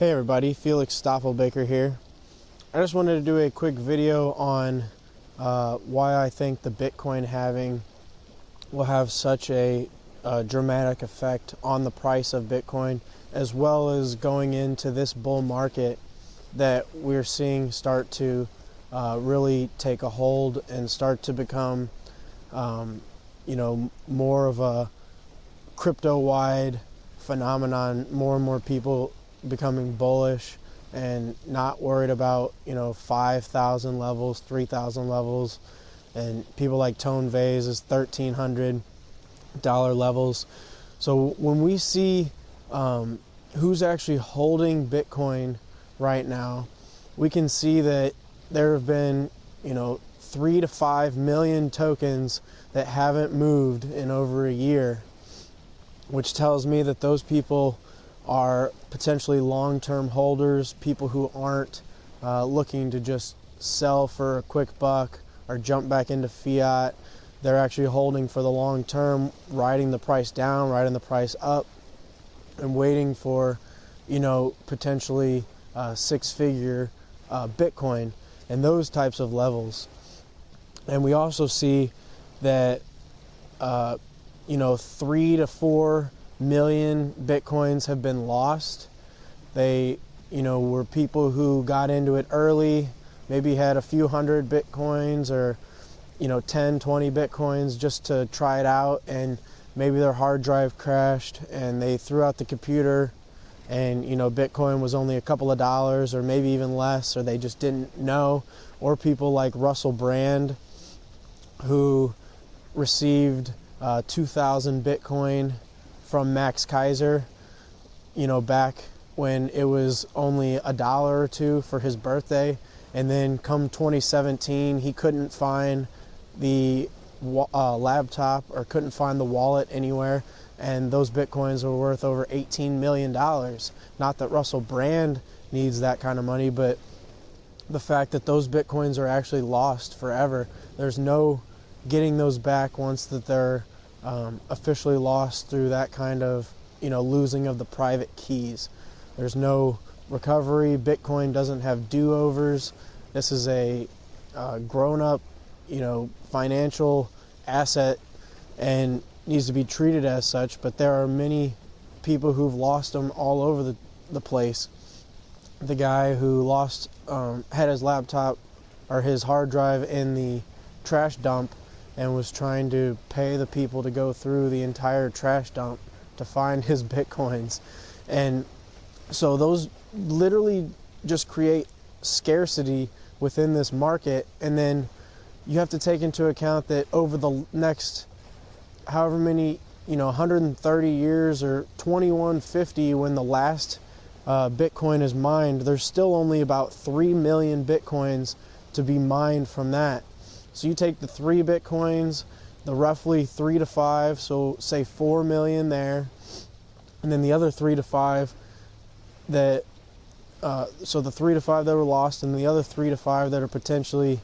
Hey everybody, Felix Stoffelbaker here. I just wanted to do a quick video on why I think the Bitcoin halving will have such a dramatic effect on the price of Bitcoin, as well as going into this bull market that we're seeing start to really take a hold and start to become more of a crypto-wide phenomenon. More and more people becoming bullish and not worried about 5,000 levels, 3,000 levels, and people like Tone Vay's is $1,300 levels. So when we see who's actually holding Bitcoin right now, we can see that there have been 3 to 5 million tokens that haven't moved in over a year, which tells me that those people are potentially long-term holders, people who aren't looking to just sell for a quick buck or jump back into fiat. They're actually holding for the long term, riding the price down, riding the price up, and waiting for potentially six-figure Bitcoin and those types of levels. And we also see that 3 to 4 million Bitcoins have been lost. They were people who got into it early, maybe had a few hundred Bitcoins or 10, 20 Bitcoins just to try it out, and maybe their hard drive crashed and they threw out the computer, and Bitcoin was only a couple of dollars or maybe even less, or they just didn't know. Or people like Russell Brand, who received 2,000 Bitcoin from Max Kaiser, back when it was only $1 or $2 for his birthday. And then come 2017, he couldn't find the laptop or couldn't find the wallet anywhere, and those Bitcoins were worth over $18 million. Not that Russell Brand needs that kind of money, but the fact that those Bitcoins are actually lost forever. There's no getting those back once that they're officially lost through that kind of losing of the private keys. There's no recovery. Bitcoin doesn't have do-overs. This is a grown-up financial asset and needs to be treated as such, but there are many people who've lost them all over the place. The guy who lost had his laptop or his hard drive in the trash dump and was trying to pay the people to go through the entire trash dump to find his Bitcoins. And so those literally just create scarcity within this market. And then you have to take into account that over the next however many 130 years or 2150, when the last Bitcoin is mined, there's still only about 3 million Bitcoins to be mined from that. So you take the 3 Bitcoins, the roughly 3 to 5, so say 4 million there, and then the other 3 to 5 that, so the 3 to 5 that were lost, and the other 3 to 5 that are potentially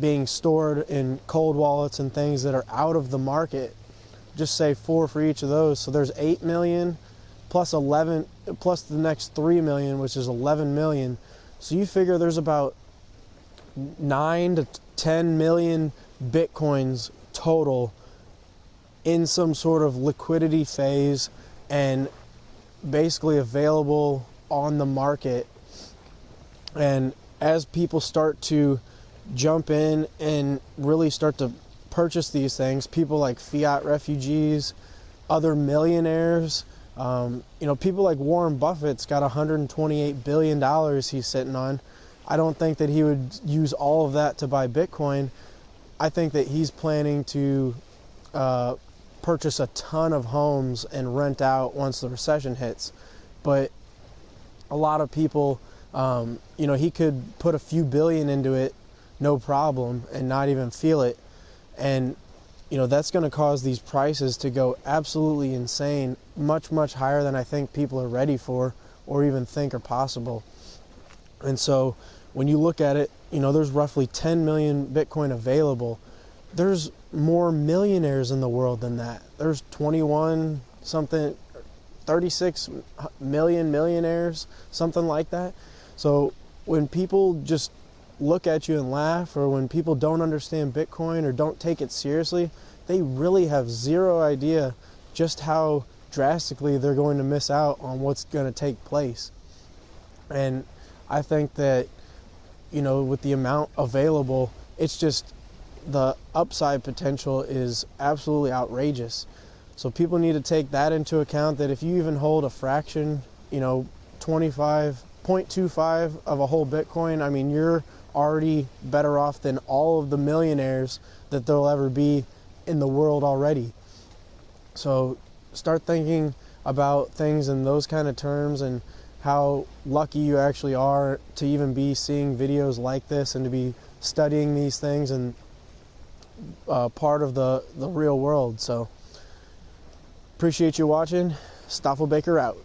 being stored in cold wallets and things that are out of the market. Just say 4 for each of those. So there's 8 million plus 11, plus the next 3 million, which is 11 million. So you figure there's about 9 to 10 million Bitcoins total in some sort of liquidity phase and basically available on the market. And as people start to jump in and really start to purchase these things, people like fiat refugees, other millionaires, people like Warren Buffett's got $128 billion he's sitting on. I don't think that he would use all of that to buy Bitcoin. I think that he's planning to purchase a ton of homes and rent out once the recession hits. But a lot of people, he could put a few billion into it, no problem, and not even feel it. And that's going to cause these prices to go absolutely insane, much, much higher than I think people are ready for or even think are possible. And so when you look at it, there's roughly 10 million Bitcoin available. There's more millionaires in the world than that. There's 21 something 36 million millionaires, something like that. So when people just look at you and laugh, or when people don't understand Bitcoin or don't take it seriously, they really have zero idea just how drastically they're going to miss out on what's going to take place. And I think that, you know, with the amount available, it's just the upside potential is absolutely outrageous. So people need to take that into account, that if you even hold a fraction, you know, 0.25 of a whole Bitcoin, I mean, you're already better off than all of the millionaires that there'll ever be in the world already. So start thinking about things in those kind of terms, and how lucky you actually are to even be seeing videos like this and to be studying these things and part of the real world. So appreciate you watching. Stoffel Baker out.